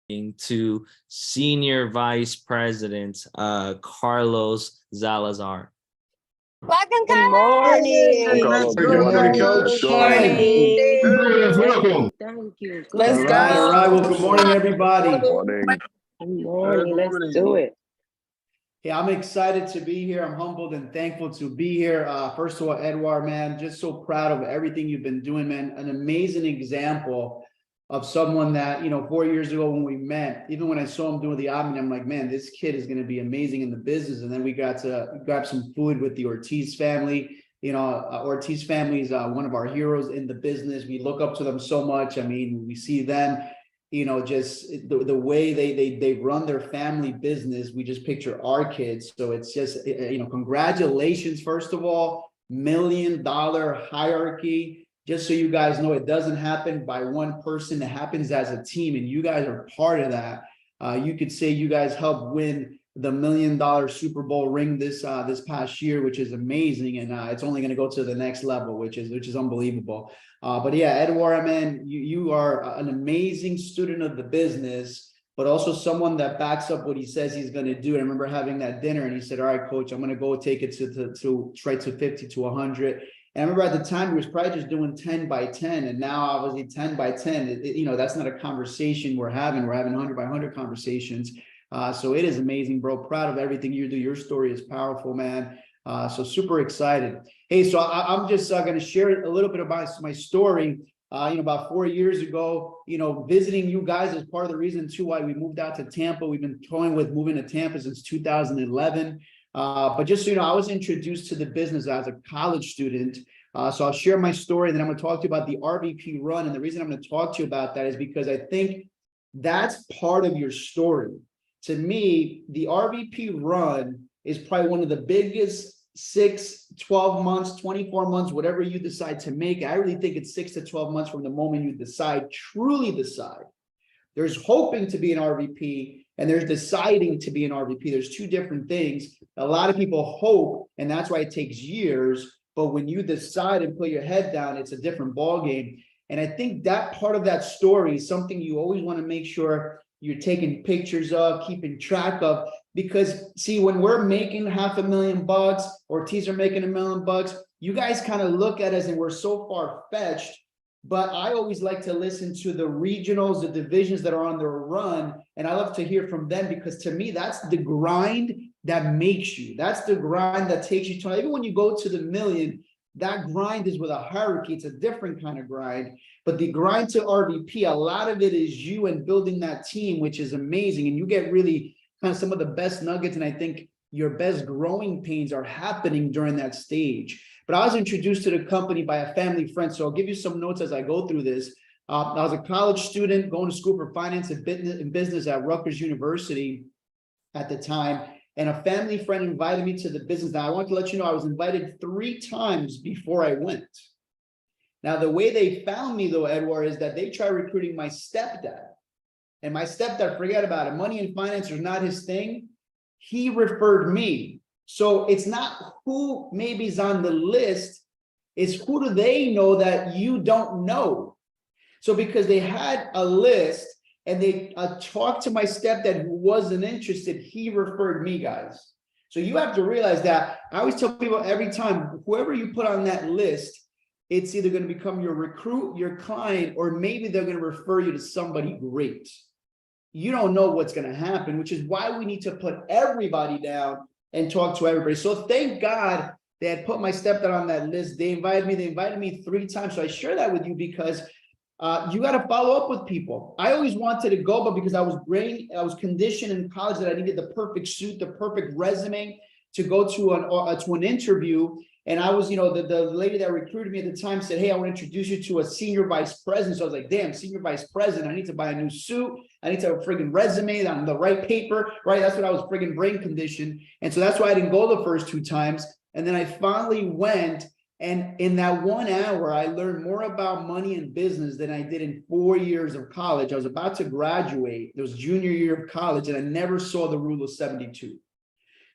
to Senior Vice President Carlos Salazar. Welcome, Good Carlos. morning. Carlos. Good Good morning, Coach. morning. Welcome. Thank you. Good Let's morning. go. All right. Well, good morning, everybody. Good morning. Good morning. Let's do it. Yeah, I'm excited to be here. I'm humbled and thankful to be here. First of all, Edouard, man, just so proud of everything you've been doing, man. An amazing example of someone that, 4 years ago when we met, even when I saw him doing the admin, I'm like, man, this kid is going to be amazing in the business. And then we got to grab some food with the Ortiz family. Ortiz family is one of our heroes in the business. We look up to them so much. I mean, we see them, just the way they run their family business. We just picture our kids. So it's just, congratulations, first of all, $1 million hierarchy. Just so you guys know, it doesn't happen by one person. It happens as a team, and you guys are part of that. You could say you guys helped win the $1 million Super Bowl ring this past year, which is amazing, and it's only going to go to the next level, which is unbelievable. But yeah, Edouard, man, you are an amazing student of the business, but also someone that backs up what he says he's going to do. And I remember having that dinner, and he said, "All right, coach, I'm going to go take it to right to 50 to 100." And I remember at the time, he was probably just doing 10 by 10. And now obviously 10 by 10, that's not a conversation we're having. We're having 100 by 100 conversations. So it is amazing, bro. Proud of everything you do. Your story is powerful, man. So super excited. Hey, so I'm just going to share a little bit about my story. About 4 years ago, visiting you guys is part of the reason too why we moved out to Tampa. We've been toying with moving to Tampa since 2011. But just so you know, I was introduced to the business as a college student. So I'll share my story, and then I'm going to talk to you about the RVP run. And the reason I'm going to talk to you about that is because I think that's part of your story. To me, the RVP run is probably one of the biggest 6, 12 months, 24 months, whatever you decide to make. I really think it's 6 to 12 months from the moment you truly decide. There's hoping to be an RVP, and there's deciding to be an RVP. There's two different things. A lot of people hope, and that's why it takes years. But when you decide and put your head down, it's a different ballgame. And I think that part of that story is something you always want to make sure you're taking pictures of, keeping track of. Because see, when we're making $500,000, Ortiz are making $1 million, you guys kind of look at us and we're so far-fetched. But I always like to listen to the regionals, the divisions that are on their run. And I love to hear from them, because to me, that's the grind that makes you. That's the grind that takes you to, even when you go to the million, that grind is with a hierarchy. It's a different kind of grind. But the grind to RVP, a lot of it is you and building that team, which is amazing. And you get really kind of some of the best nuggets. And I think your best growing pains are happening during that stage. But I was introduced to the company by a family friend. So I'll give you some notes as I go through this. I was a college student going to school for finance and business at Rutgers University at the time. And a family friend invited me to the business. Now, I want to let you know I was invited 3 times before I went. Now, the way they found me, though, Edouard, is that they tried recruiting my stepdad. And my stepdad, forget about it. Money and finance are not his thing. He referred me. So it's not who maybe is on the list, it's who do they know that you don't know. So because they had a list and they talked to my stepdad who wasn't interested, he referred me, guys. So you have to realize that. I always tell people every time, whoever you put on that list, it's either going to become your recruit, your client, or maybe they're going to refer you to somebody great. You don't know what's going to happen, which is why we need to put everybody down and talk to everybody. So thank God they had put my stepdad on that list. They invited me 3 times. So I share that with you because you got to follow up with people. I always wanted to go, but because I was conditioned in college that I needed the perfect suit, the perfect resume to go to an interview. And I was, the lady that recruited me at the time said, "Hey, I want to introduce you to a senior vice president." So I was like, damn, senior vice president. I need to buy a new suit. I need to have a friggin' resume on the right paper, right? That's what I was friggin' brain conditioned. And so that's why I didn't go the first 2 times. And then I finally went. And in that 1 hour, I learned more about money and business than I did in 4 years of college. I was about to graduate. It was junior year of college, and I never saw the rule of 72.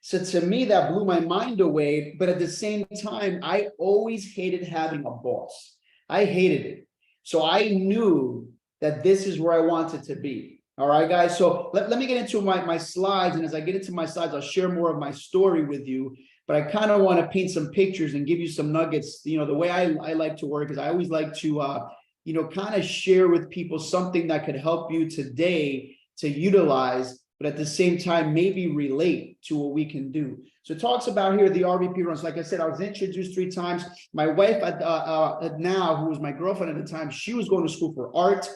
So to me, that blew my mind away. But at the same time, I always hated having a boss. I hated it. So I knew that this is where I wanted to be. All right, guys. So let me get into my slides. And as I get into my slides, I'll share more of my story with you. But I kind of want to paint some pictures and give you some nuggets. You know, the way I like to work is I always like to, you know, kind of share with people something that could help you today to utilize, but at the same time, maybe relate to what we can do. So it talks about here the RVP runs. Like I said, I was introduced 3 times. My wife now, who was my girlfriend at the time, she was going to school for art.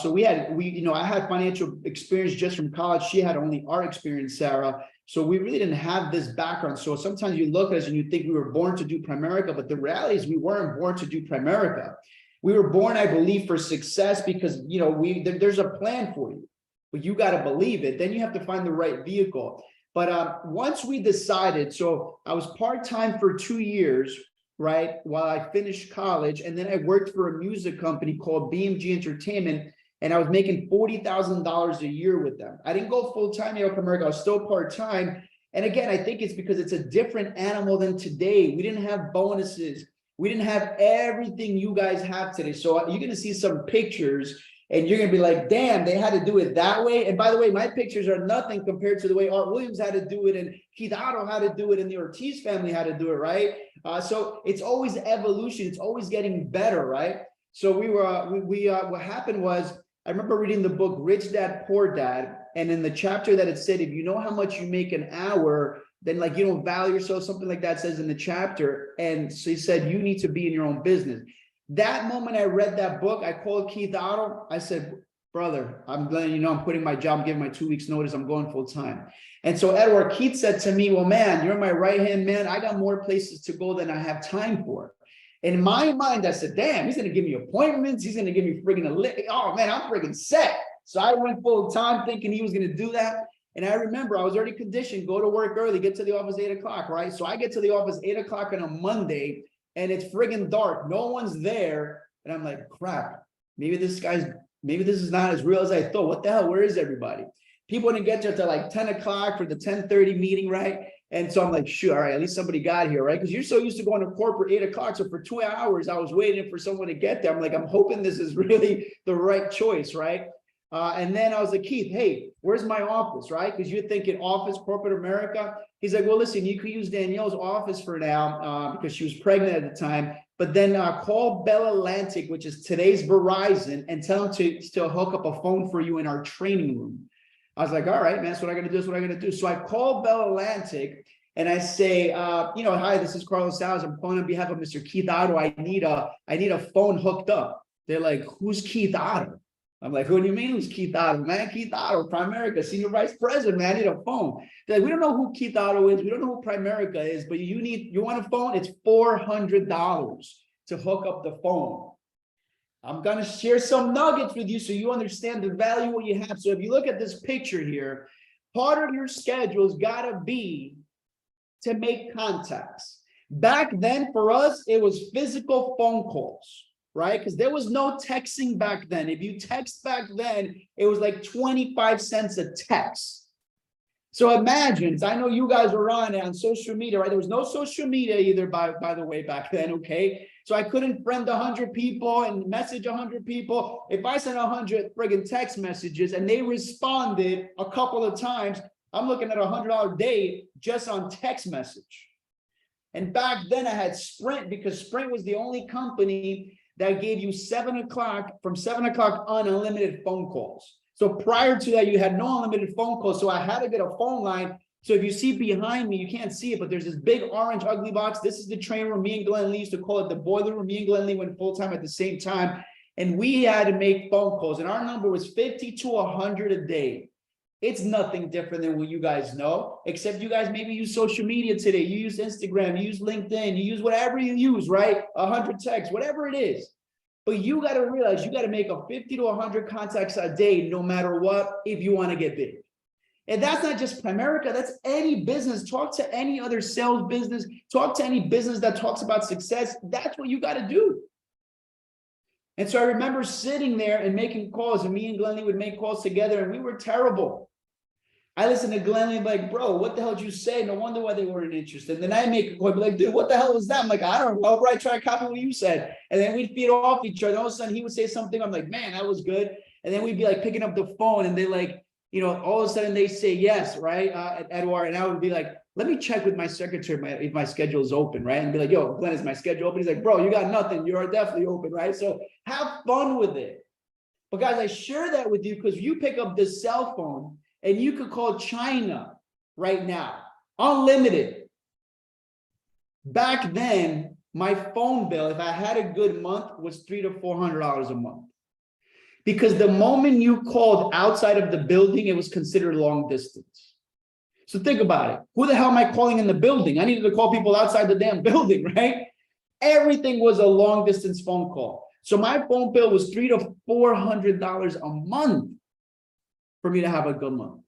So I had financial experience just from college. She had only art experience, Sarah. So we really didn't have this background. So sometimes you look at us and you think we were born to do Primerica, but the reality is we weren't born to do Primerica. We were born, I believe, for success because, you know, there's a plan for you, but you got to believe it. Then you have to find the right vehicle. But once we decided, so I was part-time for 2 years, right, while I finished college. And then I worked for a music company called BMG Entertainment. And I was making $40,000 a year with them. I didn't go full-time here at Primerica. I was still part-time. And again, I think it's because it's a different animal than today. We didn't have bonuses. We didn't have everything you guys have today. So you're going to see some pictures and you're going to be like, damn, they had to do it that way. And by the way, my pictures are nothing compared to the way Art Williams had to do it and Keith Otto had to do it and the Ortiz family had to do it, right? So it's always evolution. It's always getting better, right? So what happened was, I remember reading the book Rich Dad Poor Dad, and in the chapter that it said, if you know how much you make an hour, then like you don't value yourself, something like that says in the chapter. And so he said, you need to be in your own business. That moment I read that book, I called Keith Otto. I said, brother, I'm letting you know I'm quitting my job, I'm giving my 2 weeks notice, I'm going full time. And so Edward, Keith said to me, well, man, you're my right-hand man. I got more places to go than I have time for. In my mind, I said, damn, he's going to give me appointments. He's going to give me friggin' oh, man, I'm friggin' set. So I went full time thinking he was going to do that. And I remember I was already conditioned, go to work early, get to the office 8 o'clock, right? So I get to the office 8 o'clock on a Monday and it's friggin' dark. No one's there. And I'm like, crap, maybe this is not as real as I thought. What the hell? Where is everybody? People didn't get there till like 10 o'clock for the 10:30 meeting, right? And so I'm like, sure, all right, at least somebody got here, right? Because you're so used to going to corporate 8 o'clock. So for 2 hours, I was waiting for someone to get there. I'm like, I'm hoping this is really the right choice, right? And then I was like, Keith, hey, where's my office, right? Because you're thinking office, corporate America. He's like, well, listen, you could use Danielle's office for now because she was pregnant at the time. But then call Bell Atlantic, which is today's Verizon, and tell them to still hook up a phone for you in our training room. I was like, all right, man, that's what I got to do. That's what I got to do. So I called Bell Atlantic and I say, hi, this is Carlos Salazar. I'm calling on behalf of Mr. Keith Otto. I need a phone hooked up. They're like, who's Keith Otto? I'm like, who do you mean who's Keith Otto? Man, Keith Otto, Primerica, Senior Vice President, man, I need a phone. They're like, we don't know who Keith Otto is. We don't know who Primerica is, but you want a phone? It's $400 to hook up the phone. I'm going to share some nuggets with you so you understand the value of what you have. So if you look at this picture here, part of your schedule's got to be to make contacts. Back then for us, it was physical phone calls, right? Because there was no texting back then. If you text back then, it was like 25 cents a text. So imagine, I know you guys were on social media, right? There was no social media either, by the way, back then, okay? So I couldn't friend 100 people and message 100 people. If I sent 100 friggin' text messages and they responded a couple of times, I'm looking at $100 a day just on text message. And back then I had Sprint because Sprint was the only company that gave you from 7 o'clock on unlimited phone calls. So prior to that, you had no unlimited phone calls. So I had to get a phone line. So if you see behind me, you can't see it, but there's this big orange ugly box. This is the train room. Me and Glenn Lee used to call it the boiler room. Me and Glenn Lee went full time at the same time. And we had to make phone calls. And our number was 50 to 100 a day. It's nothing different than what you guys know, except you guys maybe use social media today. You use Instagram, you use LinkedIn, you use whatever you use, right? 100 texts, whatever it is. But you got to realize you got to make a 50 to 100 contacts a day, no matter what, if you want to get big. And that's not just Primerica, that's any business. Talk to any other sales business, talk to any business that talks about success. That's what you got to do. And so I remember sitting there and making calls, and me and Glenn Lee would make calls together, and we were terrible. I listened to Glenn Lee and be like, bro, what the hell did you say? No wonder why they weren't interested. And then I make a call, be like, dude, what the hell was that? I'm like, I don't know, bro. I try to copy what you said. And then we'd feed off each other. All of a sudden he would say something. I'm like, man, that was good. And then we'd be like picking up the phone and they like, you know, all of a sudden they say yes, right? Edward, and I would be like, let me check with my secretary if my schedule is open, right? And be like, yo, Glenn, is my schedule open? He's like, bro, you got nothing. You are definitely open, right? So have fun with it. But guys, I share that with you because you pick up this cell phone and you could call China right now, unlimited. Back then, my phone bill, if I had a good month, was $300 to $400 a month. Because the moment you called outside of the building, it was considered long distance. So think about it. Who the hell am I calling in the building? I needed to call people outside the damn building, right? Everything was a long distance phone call. So my phone bill was $300 to $400 a month for me to have a good month.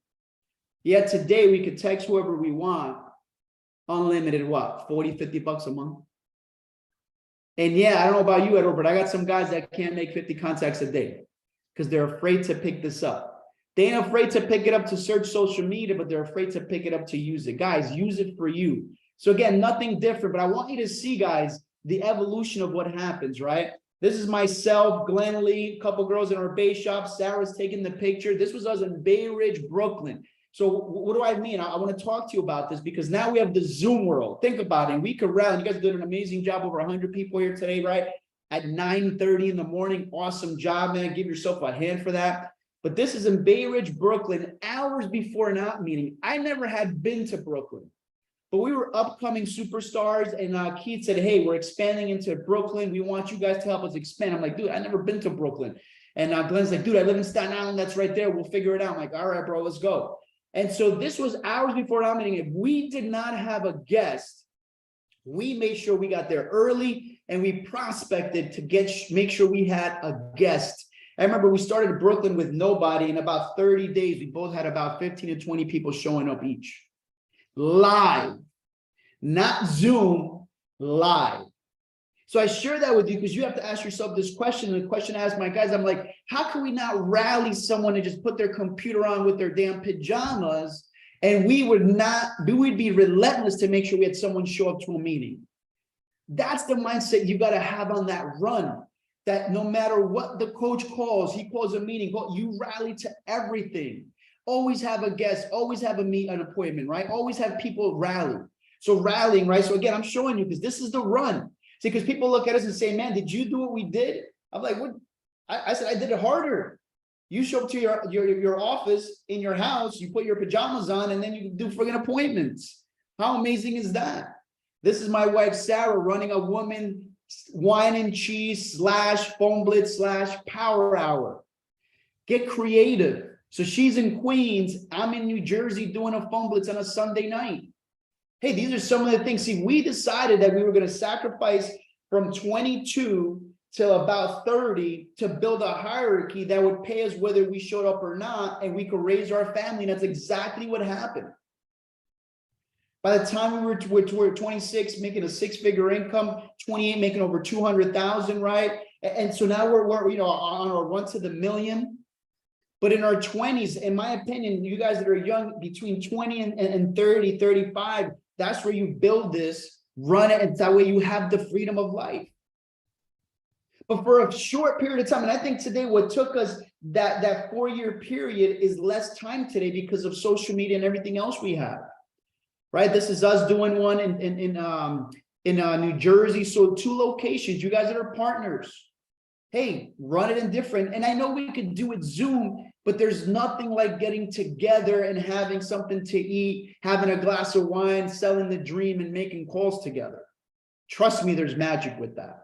Yet today we could text whoever we want, unlimited what, 40, 50 bucks a month? And yeah, I don't know about you, Edward, but I got some guys that can't make 50 contacts a day because they're afraid to pick this up. They ain't afraid to pick it up to search social media, but they're afraid to pick it up to use it. Guys, use it for you. So again, nothing different, but I want you to see, guys, the evolution of what happens, right? This is myself, Glenn Lee, a couple girls in our Bay shop. Sarah's taking the picture. This was us in Bay Ridge, Brooklyn. So what do I mean? I want to talk to you about this because now we have the Zoom world. Think about it. We could rally. You guys did an amazing job. Over 100 people here today, right? At 9:30 in the morning. Awesome job, man. Give yourself a hand for that. But this is in Bay Ridge, Brooklyn, hours before an out meeting. I never had been to Brooklyn, but we were upcoming superstars. And Keith said, hey, we're expanding into Brooklyn. We want you guys to help us expand. I'm like, dude, I've never been to Brooklyn. And Glenn's like, dude, I live in Staten Island. That's right there. We'll figure it out. I'm like, all right, bro, let's go. And so this was hours before our meeting. If we did not have a guest, we made sure we got there early and we prospected to make sure we had a guest. I remember we started Brooklyn with nobody. In about 30 days, we both had about 15 to 20 people showing up each. Live, not Zoom, live. So I share that with you because you have to ask yourself this question. And the question I ask my guys, I'm like, how can we not rally someone to just put their computer on with their damn pajamas? And we'd be relentless to make sure we had someone show up to a meeting. That's the mindset you got to have on that run. That no matter what the coach calls, he calls a meeting, you rally to everything. Always have a guest, always have an appointment, right? Always have people rally. So rallying, right? So again, I'm showing you because this is the run. See, because people look at us and say, man, did you do what we did? I'm like, what? I said, I did it harder. You show up to your office in your house, you put your pajamas on, and then you do friggin' appointments. How amazing is that? This is my wife, Sarah, running a woman wine and cheese / phone blitz / power hour. Get creative. So she's in Queens. I'm in New Jersey doing a phone blitz on a Sunday night. Hey, these are some of the things. See, we decided that we were going to sacrifice from 22 till about 30 to build a hierarchy that would pay us whether we showed up or not, and we could raise our family. And that's exactly what happened. By the time we were 26, making a 6-figure income, 28, making over 200,000, right? And so now we're on our run to the million. But in our 20s, in my opinion, you guys that are young, between 20 and 30, 35, that's where you build this, run it, and that way you have the freedom of life. But for a short period of time, and I think today what took us that 4-year period is less time today because of social media and everything else we have, right? This is us doing one in New Jersey. So 2 locations, you guys that are partners. Hey, run it in different. And I know we could do it Zoom, but there's nothing like getting together and having something to eat, having a glass of wine, selling the dream, and making calls together. Trust me, there's magic with that.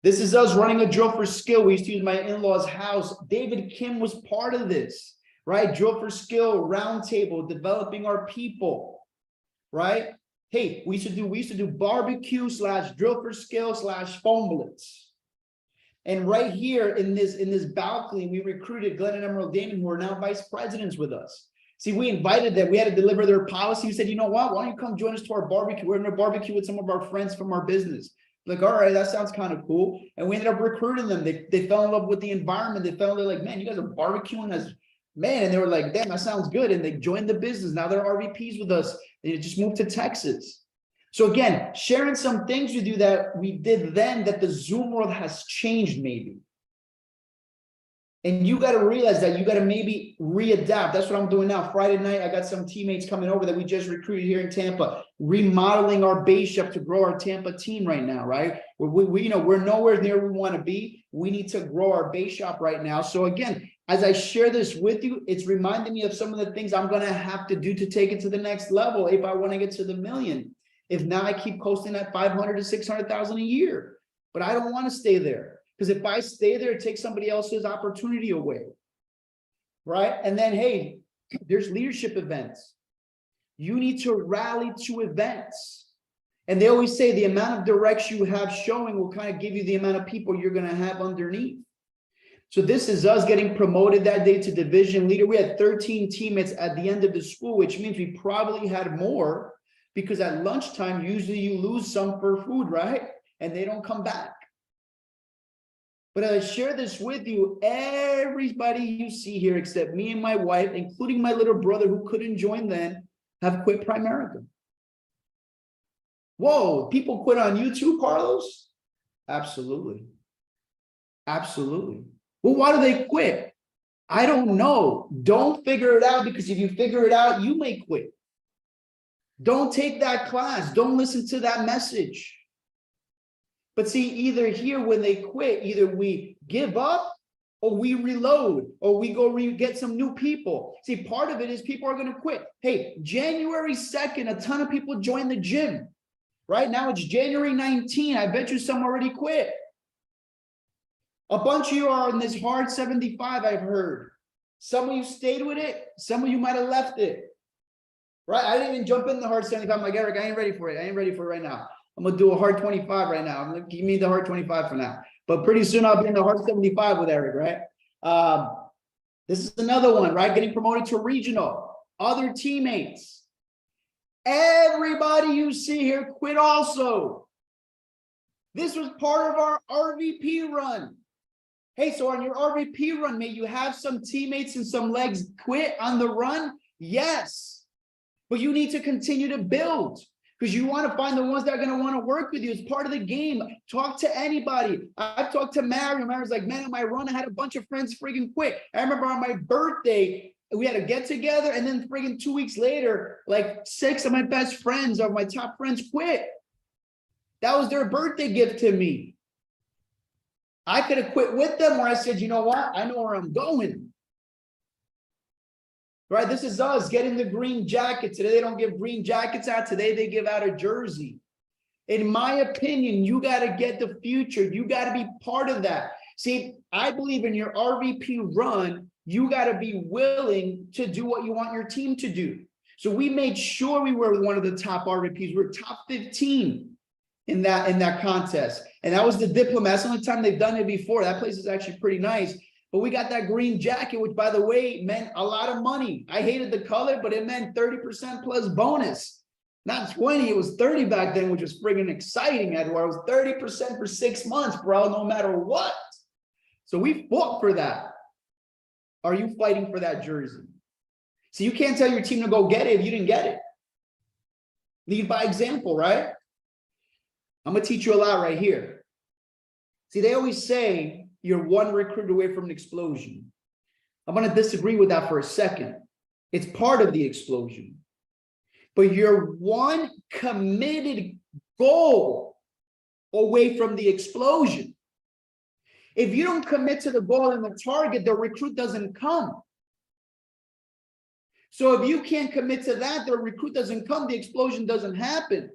This is us running a Drill for Skill. We used to use my in-laws' house. David Kim was part of this, right? Drill for Skill, roundtable, developing our people, right? Hey, we used to do barbecue / Drill for Skill / phone blitz. And right here in this balcony, we recruited Glenn and Emerald Damon, who are now vice presidents with us. See, we invited them. We had to deliver their policy. We said, you know what? Why don't you come join us to our barbecue? We're going to barbecue with some of our friends from our business. Like, all right, that sounds kind of cool. And we ended up recruiting them. They fell in love with the environment. They fell in love, like, man, you guys are barbecuing as man. And they were like, damn, that sounds good. And they joined the business. Now they're RVPs with us. They just moved to Texas. So again, sharing some things with you that we did then that the Zoom world has changed maybe. And you got to realize that you got to maybe readapt. That's what I'm doing now. Friday night, I got some teammates coming over that we just recruited here in Tampa, remodeling our base shop to grow our Tampa team right now, right? We we're nowhere near where we want to be. We need to grow our base shop right now. So again, as I share this with you, it's reminding me of some of the things I'm going to have to do to take it to the next level if I want to get to the million. If now I keep coasting at 500 to 600,000 a year, but I don't want to stay there. Because if I stay there, it takes somebody else's opportunity away, right? And then, hey, there's leadership events. You need to rally to events. And they always say the amount of direction you have showing will kind of give you the amount of people you're going to have underneath. So this is us getting promoted that day to division leader. We had 13 teammates at the end of the school, which means we probably had more because at lunchtime, usually you lose some for food, right? And they don't come back. But as I share this with you, everybody you see here, except me and my wife, including my little brother who couldn't join then, have quit Primerica. Whoa, people quit on you too, Carlos? Absolutely. Absolutely. Well, why do they quit? I don't know. Don't figure it out, because if you figure it out, you may quit. Don't take that class. Don't listen to that message. But see, either here when they quit, either we give up or we reload or we go get some new people. See, part of it is people are going to quit. Hey, January 2nd, a ton of people joined the gym. Right now it's January 19. I bet you some already quit. A bunch of you are in this hard 75, I've heard. Some of you stayed with it. Some of you might have left it. Right? I didn't even jump in the hard 75. I'm like, Eric, I ain't ready for it. I ain't ready for it right now. I'm going to do a hard 25 right now. I'm going to give me the hard 25 for now. But pretty soon I'll be in the hard 75 with Eric, right? This is another one, right? Getting promoted to regional. Other teammates. Everybody you see here quit also. This was part of our RVP run. Hey, so on your RVP run, may you have some teammates and some legs quit on the run? Yes. But you need to continue to build. Because you want to find the ones that are going to want to work with you. It's part of the game. Talk to anybody. I've talked to Mario. Mario's like, man, on my run, I had a bunch of friends friggin' quit. I remember on my birthday, we had a get together, and then friggin' 2 weeks later, like 6 of my best friends or my top friends quit. That was their birthday gift to me. I could have quit with them, or I said, you know what? I know where I'm going. Right, this is us getting the green jacket. Today they don't give green jackets out. Today they give out a jersey. In my opinion, you got to get the future. You got to be part of that. See, I believe in your RVP run, you got to be willing to do what you want your team to do. So we made sure we were one of the top RVPs. We're top 15 in that contest. And that was the Diplomats. That's the only time they've done it before. That place is actually pretty nice. But we got that green jacket, which, by the way, meant a lot of money. I hated the color, but it meant 30% plus bonus. Not 20, it was 30 back then, which was friggin' exciting, Edward. It was 30% for 6 months, bro, no matter what. So we fought for that. Are you fighting for that jersey? So you can't tell your team to go get it if you didn't get it. Lead by example, right? I'm going to teach you a lot right here. See, they always say, you're one recruit away from an explosion. I'm going to disagree with that for a second. It's part of the explosion. But you're one committed goal away from the explosion. If you don't commit to the goal and the target, the recruit doesn't come. So if you can't commit to that, the recruit doesn't come, the explosion doesn't happen.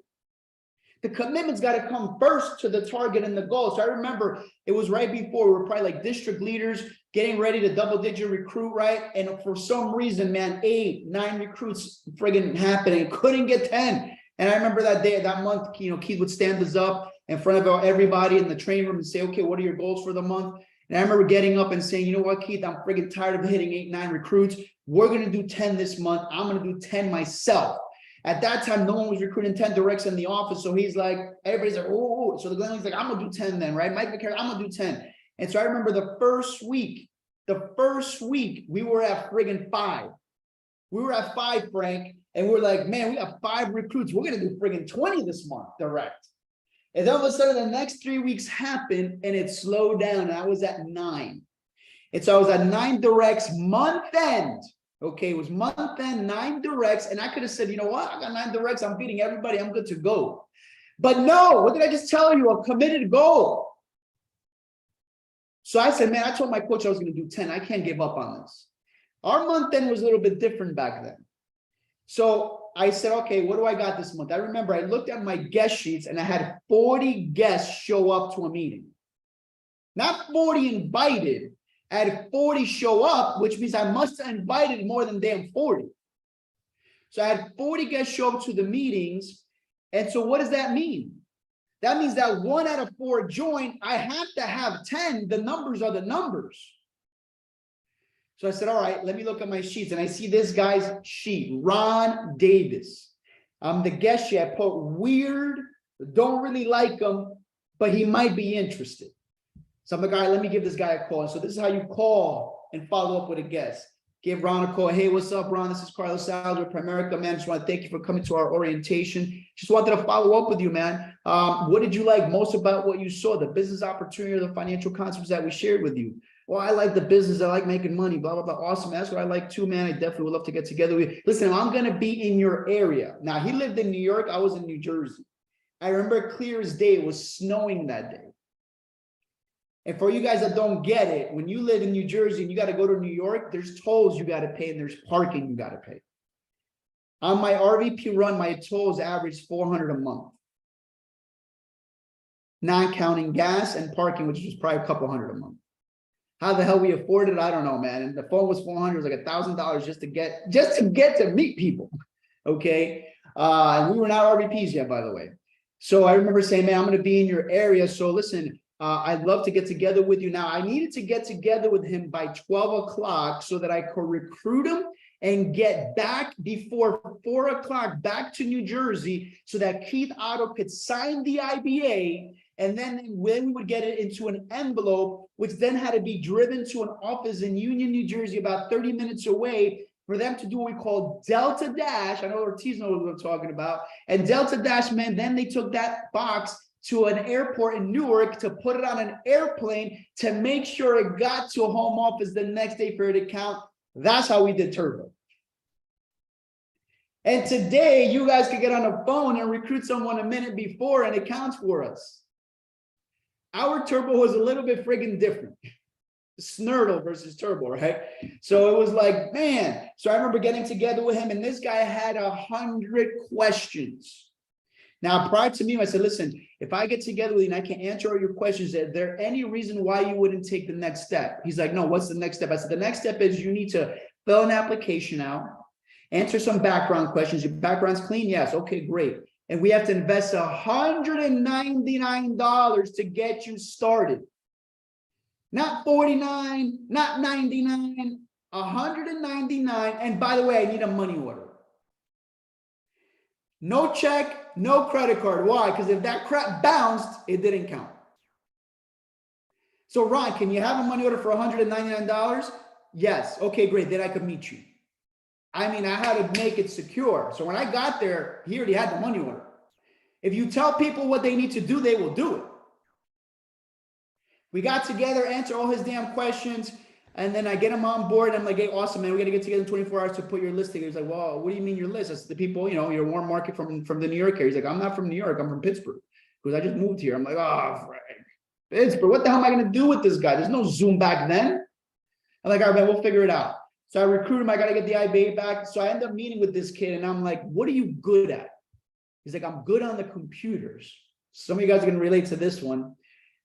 The commitment's got to come first to the target and the goal. So I remember it was right before we were probably like district leaders getting ready to double-digit recruit, right? And for some reason, man, 8, 9 recruits friggin' happening. Couldn't get 10. And I remember that day, that month, Keith would stand us up in front of everybody in the training room and say, okay, what are your goals for the month? And I remember getting up and saying, you know what, Keith, I'm friggin' tired of hitting 8, 9 recruits. We're going to do 10 this month. I'm going to do 10 myself. At that time, no one was recruiting 10 directs in the office. So he's like, everybody's like, oh. So the Glenn was like, I'm going to do 10 then, right? Mike McCarry, I'm going to do 10. And so I remember the first week, we were at friggin' 5. We were at 5, Frank. And we're like, man, we got 5 recruits. We're going to do friggin' 20 this month, direct. And then all of a sudden, the next 3 weeks happened and it slowed down. And I was at 9. And so I was at 9 directs month end. Okay, it was month end, 9 directs. And I could have said, you know what? I got 9 directs. I'm beating everybody. I'm good to go. But no, what did I just tell you? A committed goal. So I said, man, I told my coach I was going to do 10. I can't give up on this. Our month end was a little bit different back then. So I said, okay, what do I got this month? I remember I looked at my guest sheets and I had 40 guests show up to a meeting. Not 40 invited. I had 40 show up, which means I must have invited more than damn 40. So I had 40 guests show up to the meetings. And so what does that mean? That means that 1 out of 4 join. I have to have 10. The numbers are the numbers. So I said, all right, let me look at my sheets. And I see this guy's sheet, Ron Davis. The guest sheet, I put weird, don't really like him, but he might be interested. So I'm like, all right, let me give this guy a call. And so this is how you call and follow up with a guest. Give Ron a call. Hey, what's up, Ron? This is Carlos Salazar, Primerica, man. Just want to thank you for coming to our orientation. Just wanted to follow up with you, man. What did you like most about what you saw? The business opportunity or the financial concepts that we shared with you? Well, I like the business. I like making money, blah, blah, blah. Awesome. That's what I like too, man. I definitely would love to get together with you. Listen, I'm going to be in your area. Now, he lived in New York. I was in New Jersey. I remember clear as day. It was snowing that day. And for you guys that don't get it, when you live in New Jersey and you got to go to New York, there's tolls you got to pay and there's parking you got to pay. On my RVP run, my tolls averaged $400 a month. Not counting gas and parking, which was probably a couple hundred a month. How the hell we afford it, I don't know, man. And the phone was $400, it was like $1,000 just to get to meet people. Okay. And we were not RVPs yet, by the way. So I remember saying, man, I'm going to be in your area. So listen, I'd love to get together with you. Now, I needed to get together with him by 12 o'clock so that I could recruit him and get back before 4 o'clock back to New Jersey so that Keith Otto could sign the IBA. And then when we would get it into an envelope, which then had to be driven to an office in Union, New Jersey, about 30 minutes away, for them to do what we call Delta Dash. I know Ortiz knows what I'm talking about. And Delta Dash, man, then they took that box to an airport in Newark to put it on an airplane to make sure it got to a home office the next day for it to count. That's how we did Turbo. And today, you guys can get on a phone and recruit someone a minute before and it counts for us. Our Turbo was a little bit friggin' different. Snurdle versus Turbo, right? So it was like, man. So I remember getting together with him and this guy had 100 questions. Now, prior to me, I said, listen, if I get together with you and I can answer all your questions, is there any reason why you wouldn't take the next step? He's like, no, what's the next step? I said, the next step is you need to fill an application out, answer some background questions. Your background's clean? Yes. Okay, great. And we have to invest $199 to get you started. Not 49, not 99, 199. And by the way, I need a money order. No check, no credit card. Why? Because if that crap bounced, it didn't count. So Ron, can you have a money order for $199? Yes. Okay, great. Then I could meet you. I mean, I had to make it secure. So when I got there, he already had the money order. If you tell people what they need to do, they will do it. We got together, answer all his damn questions. And then I get him on board. And I'm like, hey, awesome, man. We got to get together in 24 hours to put your list together. He's like, well, what do you mean your list? That's the people, you know, your warm market from the New York area. He's like, I'm not from New York. I'm from Pittsburgh. Because I just moved here. I'm like, oh, Frank, Pittsburgh. What the hell am I going to do with this guy? There's no Zoom back then. I'm like, all right, man, we'll figure it out. So I recruit him. I got to get the IBA back. So I end up meeting with this kid. And I'm like, what are you good at? He's like, I'm good on the computers. Some of you guys are going to relate to this one.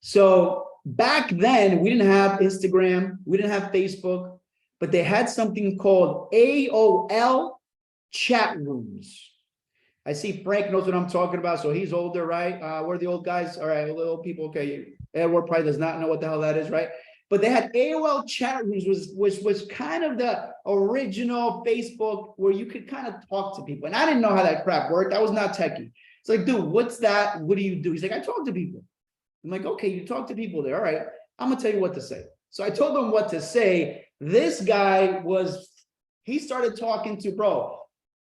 So back then, we didn't have Instagram. We didn't have Facebook. But they had something called AOL chat rooms. I see Frank knows what I'm talking about. So he's older, right? We're the old guys. All right, little people. Okay. Edward probably does not know what the hell that is, right? But they had AOL chat rooms, was kind of the original Facebook where you could kind of talk to people. And I didn't know how that crap worked. I was not techie. It's like, dude, what's that? What do you do? He's like, I talk to people. I'm like, okay, you talk to people there. All right, I'm going to tell you what to say. So I told him what to say. This guy he started talking to,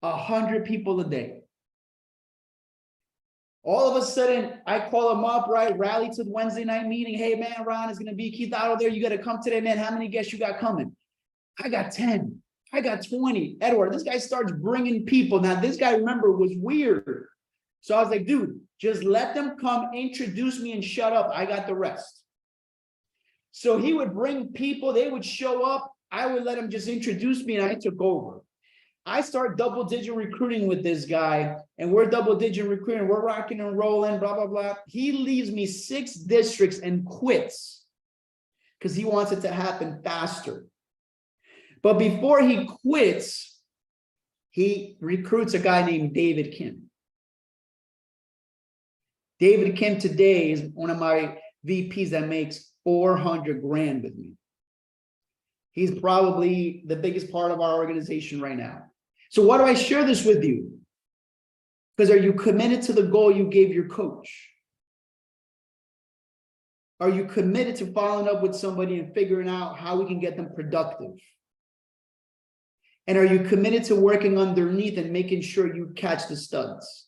100 people a day. All of a sudden, I call him up, right? Rally to the Wednesday night meeting. Hey, man, Ron is going to be Keith out there. You got to come today, man. How many guests you got coming? I got 10. I got 20. Edward, this guy starts bringing people. Now, this guy, remember, was weird. So I was like, dude, just let them come, introduce me, and shut up. I got the rest. So he would bring people. They would show up. I would let him just introduce me, and I took over. I start double-digit recruiting with this guy, and we're double-digit recruiting. We're rocking and rolling, blah, blah, blah. He leaves me 6 districts and quits because he wants it to happen faster. But before he quits, he recruits a guy named David Kim. David Kim today is one of my VPs that makes 400 grand with me. He's probably the biggest part of our organization right now. So why do I share this with you? Because are you committed to the goal you gave your coach? Are you committed to following up with somebody and figuring out how we can get them productive? And are you committed to working underneath and making sure you catch the studs?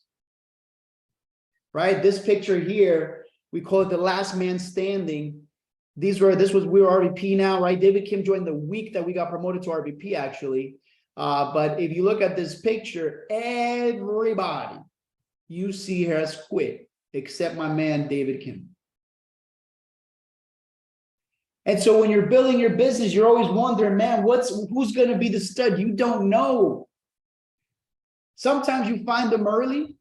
Right? This picture here, we call it the last man standing. We were RVP now, right? David Kim joined the week that we got promoted to RVP, actually. But if you look at this picture, everybody you see here has quit, except my man, David Kim. And so when you're building your business, you're always wondering, man, who's going to be the stud? You don't know. Sometimes you find them early.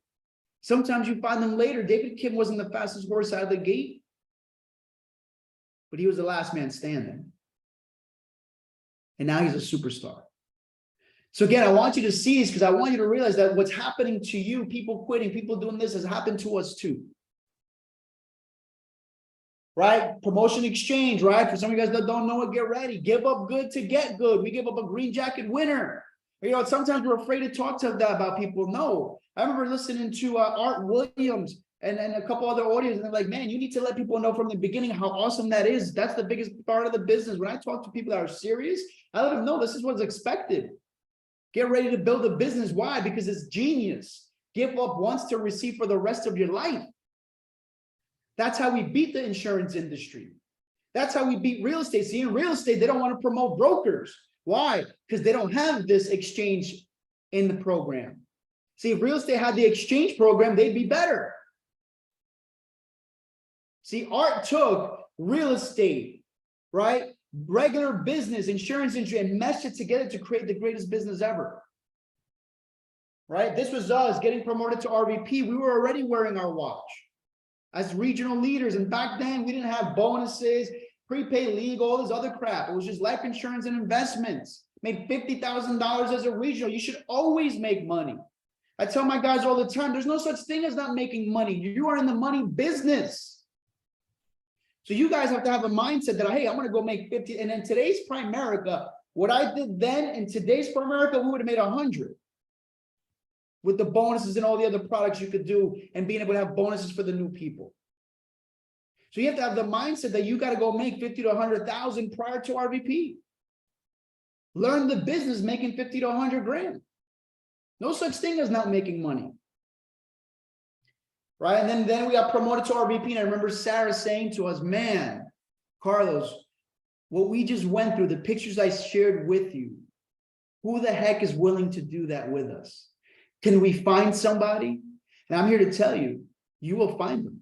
Sometimes you find them later. David Kim wasn't the fastest horse out of the gate, but he was the last man standing. And now he's a superstar. So again, I want you to see this because I want you to realize that what's happening to you, people quitting, people doing this, has happened to us too. Right? Promotion exchange, right? For some of you guys that don't know it, get ready. Give up good to get good. We give up a green jacket winner. You know, sometimes we're afraid to talk to that about people. No. I remember listening to Art Williams and a couple other audios, and they're like, man, you need to let people know from the beginning how awesome that is. That's the biggest part of the business. When I talk to people that are serious, I let them know this is what's expected. Get ready to build a business. Why? Because it's genius. Give up once to receive for the rest of your life. That's how we beat the insurance industry. That's how we beat real estate. See, in real estate, they don't want to promote brokers. Why? Because they don't have this exchange in the program. See, if real estate had the exchange program, they'd be better. See, Art took real estate, right? Regular business, insurance industry, and meshed it together to create the greatest business ever. Right? This was us getting promoted to RVP. We were already wearing our watch as regional leaders. And back then, we didn't have bonuses, prepaid league, all this other crap. It was just life insurance and investments. Made $50,000 as a regional. You should always make money. I tell my guys all the time, there's no such thing as not making money. You are in the money business. So you guys have to have a mindset that, hey, I'm going to go make 50. And in today's Primerica, what I did then in today's Primerica, we would have made 100 with the bonuses and all the other products you could do and being able to have bonuses for the new people. So you have to have the mindset that you got to go make 50 to 100,000 prior to RVP. Learn the business making 50 to 100 grand. No such thing as not making money. Right? And then we got promoted to RVP. And I remember Sarah saying to us, man, Carlos, what we just went through, the pictures I shared with you, who the heck is willing to do that with us? Can we find somebody? And I'm here to tell you, you will find them.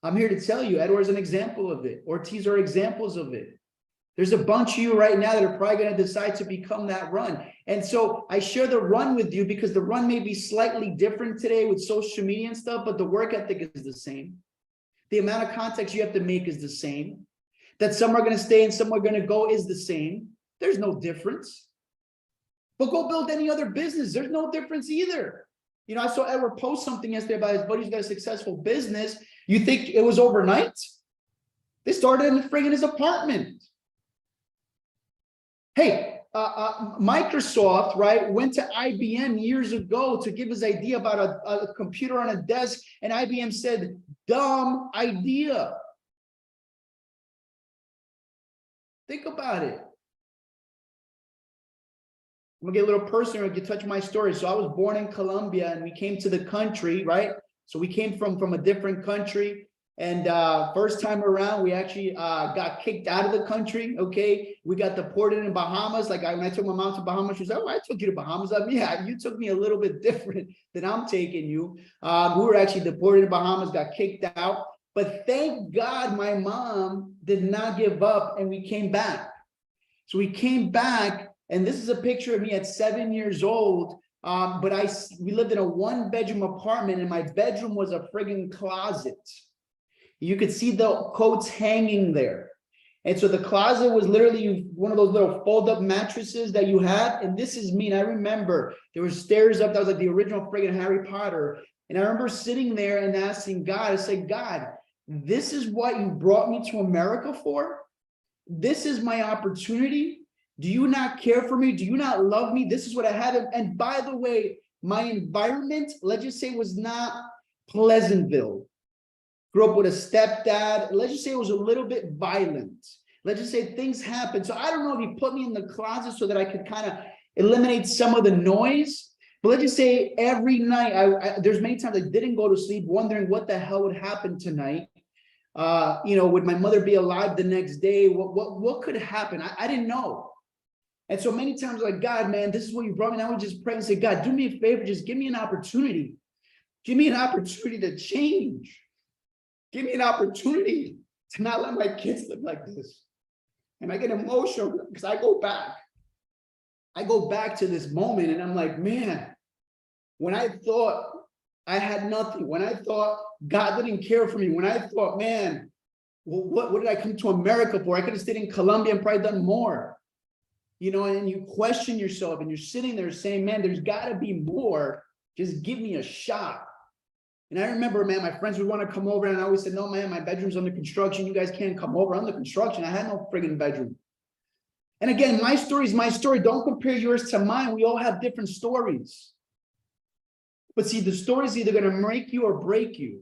I'm here to tell you, Edward's an example of it. Ortiz are examples of it. There's a bunch of you right now that are probably going to decide to become that run. And so I share the run with you because the run may be slightly different today with social media and stuff, but the work ethic is the same. The amount of contacts you have to make is the same. That some are going to stay and some are going to go is the same. There's no difference. But go build any other business. There's no difference either. You know, I saw Edward post something yesterday about his buddy's got a successful business. You think it was overnight? They started in his apartment. Hey, Microsoft, right, went to IBM years ago to give his idea about a computer on a desk, and IBM said, dumb idea. Think about it. I'm gonna get a little personal if you touch my story. So I was born in Colombia and we came to the country, right? So we came from a different country. And first time around, we actually got kicked out of the country. Okay, we got deported in Bahamas. Like when I took my mom to Bahamas, she was like, "Oh, I took you to Bahamas." I mean, yeah, you took me a little bit different than I'm taking you. We were actually deported to Bahamas, got kicked out. But thank God my mom did not give up, and we came back. So we came back, and this is a picture of me at 7 years old. But we lived in a 1-bedroom apartment, and my bedroom was a friggin' closet. You could see the coats hanging there. And so the closet was literally one of those little fold-up mattresses that you had. And this is me. And I remember there were stairs up. That was like the original friggin' Harry Potter. And I remember sitting there and asking God, I said, God, this is what you brought me to America for? This is my opportunity. Do you not care for me? Do you not love me? This is what I had. And by the way, my environment, let's just say, was not Pleasantville. Grew up with a stepdad. Let's just say it was a little bit violent. Let's just say things happened. So I don't know if he put me in the closet so that I could kind of eliminate some of the noise. But let's just say every night, there's many times I didn't go to sleep wondering what the hell would happen tonight. Would my mother be alive the next day? What could happen? I didn't know. And so many times like, God, man, this is what you brought me. And I would just pray and say, God, do me a favor. Just give me an opportunity. Give me an opportunity to change. Give me an opportunity to not let my kids live like this. And I get emotional because I go back to this moment and I'm like, man, when I thought I had nothing, when I thought God didn't care for me, when I thought, man, well, what did I come to America for? I could have stayed in Colombia and probably done more. And you question yourself and you're sitting there saying, man, there's got to be more. Just give me a shot. And I remember, man, my friends would want to come over and I always said, no, man, my bedroom's under construction. You guys can't come over under construction. I had no friggin' bedroom. And again, my story is my story. Don't compare yours to mine. We all have different stories. But see, the story is either going to make you or break you.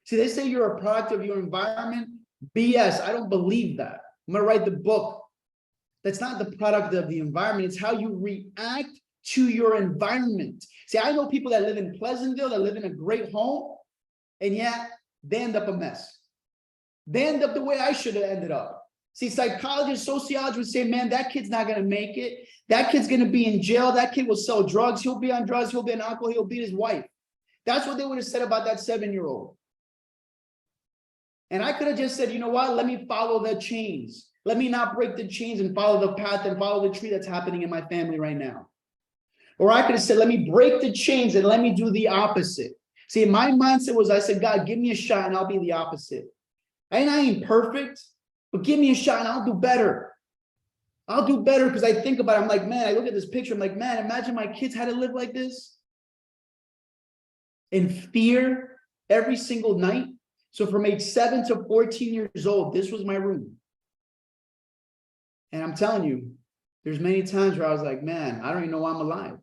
See, they say you're a product of your environment. BS. I don't believe that. I'm going to write the book. That's not the product of the environment. It's how you react to your environment. See, I know people that live in Pleasantville, that live in a great home, and yet they end up a mess. They end up the way I should have ended up. See, psychologists, sociologists would say, man, that kid's not going to make it. That kid's going to be in jail. That kid will sell drugs. He'll be on drugs. He'll be an alcohol. He'll beat his wife. That's what they would have said about that 7-year-old. And I could have just said, you know what? Let me follow the chains. Let me not break the chains and follow the path and follow the tree that's happening in my family right now. Or I could have said, let me break the chains and let me do the opposite. See, my mindset was, I said, God, give me a shot and I'll be the opposite. And I ain't perfect, but give me a shot and I'll do better. I'll do better because I think about it. I'm like, man, I look at this picture. I'm like, man, imagine my kids had to live like this in fear every single night. So from age 7 to 14 years old, this was my room. And I'm telling you, there's many times where I was like, man, I don't even know why I'm alive.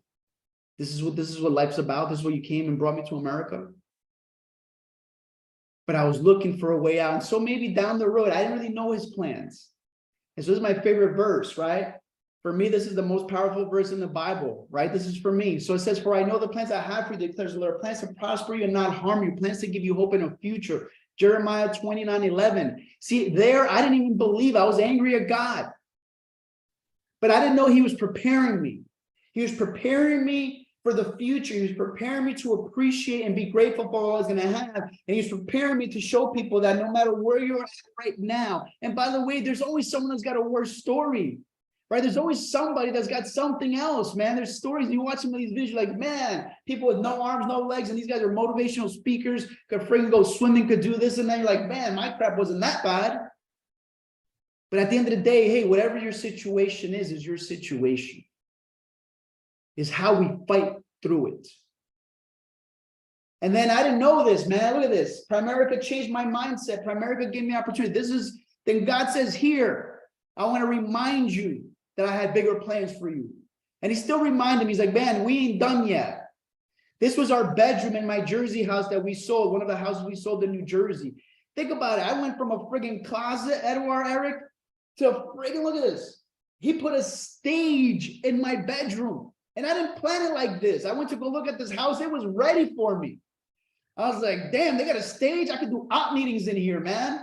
This is what life's about. This is what you came and brought me to America. But I was looking for a way out. And so maybe down the road, I didn't really know his plans. And so this is my favorite verse, right? For me, this is the most powerful verse in the Bible, right? This is for me. So it says, for I know the plans I have for you, declares the Lord, plans to prosper you and not harm you, plans to give you hope in a future. Jeremiah 29:11. See, there, I didn't even believe. I was angry at God. But I didn't know he was preparing me. He was preparing me for the future. He was preparing me to appreciate and be grateful for what I was going to have. And he's preparing me to show people that no matter where you're at right now, and by the way, there's always someone that's got a worse story, right? There's always somebody that's got something else, man. There's stories, you watch some of these videos, like, man, people with no arms, no legs, and these guys are motivational speakers, could freaking go swimming, could do this, and then you're like, man, my crap wasn't that bad. But at the end of the day, hey, whatever your situation is your situation. Is how we fight through it. And then I didn't know this, man. Look at this. Primerica changed my mindset. Primerica gave me opportunity. Then God says here, I want to remind you that I had bigger plans for you. And he still reminded me. He's like, man, we ain't done yet. This was our bedroom in my Jersey house that we sold. One of the houses we sold in New Jersey. Think about it. I went from a friggin' closet, Edward, Eric, to a friggin', look at this. He put a stage in my bedroom. And I didn't plan it like this. I went to go look at this house. It was ready for me. I was like, damn, they got a stage. I could do op meetings in here, man.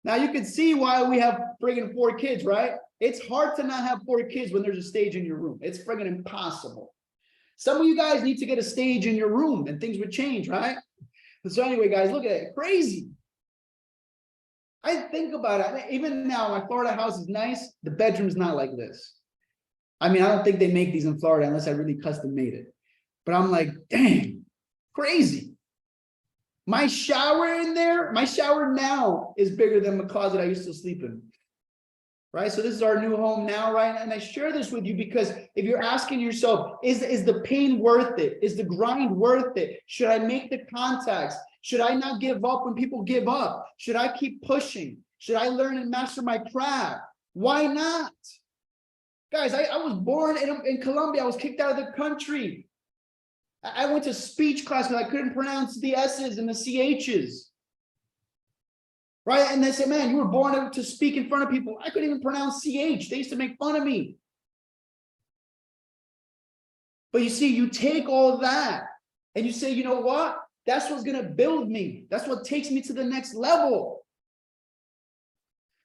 Now you can see why we have friggin' 4 kids, right? It's hard to not have 4 kids when there's a stage in your room. It's friggin' impossible. Some of you guys need to get a stage in your room and things would change, right? So anyway, guys, look at it. Crazy. I think about it. I mean, even now, my Florida house is nice. The bedroom's not like this. I mean, I don't think they make these in Florida unless I really custom made it. But I'm like, dang, crazy. My shower in there, my shower now is bigger than the closet I used to sleep in. Right? So this is our new home now, right? And I share this with you because if you're asking yourself, is the pain worth it? Is the grind worth it? Should I make the contacts? Should I not give up when people give up? Should I keep pushing? Should I learn and master my craft? Why not? Guys, I was born in Colombia. I was kicked out of the country. I went to speech class because I couldn't pronounce the S's and the CH's. Right? And they said, man, you were born to speak in front of people. I couldn't even pronounce CH. They used to make fun of me. But you see, you take all of that and you say, you know what? That's what's going to build me. That's what takes me to the next level.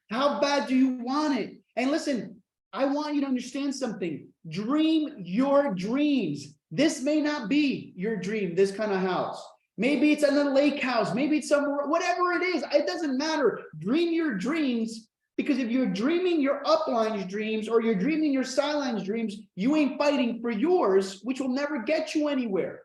How bad do you want it? And listen, I want you to understand something. Dream your dreams. This may not be your dream, this kind of house. Maybe it's another lake house. Maybe it's somewhere, whatever it is. It doesn't matter. Dream your dreams, because if you're dreaming your upline's dreams or you're dreaming your sideline's dreams, you ain't fighting for yours, which will never get you anywhere.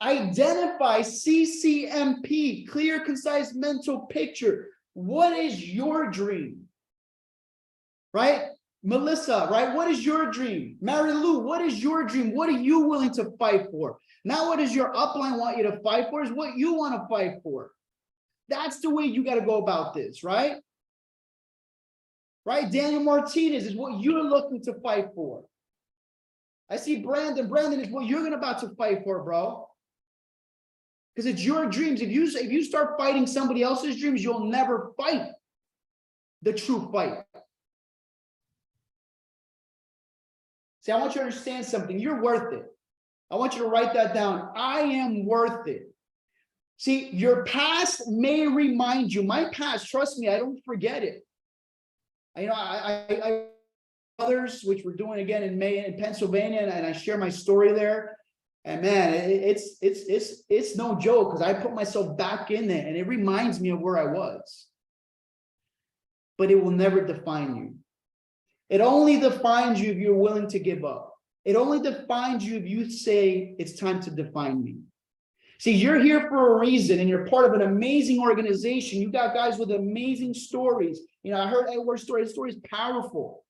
Identify CCMP, clear, concise mental picture. What is your dream? Right? Melissa, right? What is your dream? Mary Lou, what is your dream? What are you willing to fight for? Not what does your upline want you to fight for, is what you want to fight for. That's the way you got to go about this, right? Right? Daniel Martinez is what you're looking to fight for. I see Brandon. Brandon is what you're about to fight for, bro. Because it's your dreams. If you start fighting somebody else's dreams, you'll never fight the true fight. See, I want you to understand something. You're worth it. I want you to write that down. I am worth it. See, your past may remind you. My past, trust me, I don't forget it. You know, I others, which we're doing again in May in Pennsylvania, and I share my story there. And man, it's no joke, because I put myself back in there, and it reminds me of where I was. But it will never define you. It only defines you if you're willing to give up. It only defines you if you say, it's time to define me. See, you're here for a reason, and you're part of an amazing organization. You got guys with amazing stories. You know, I heard Edward's story. His story is powerful.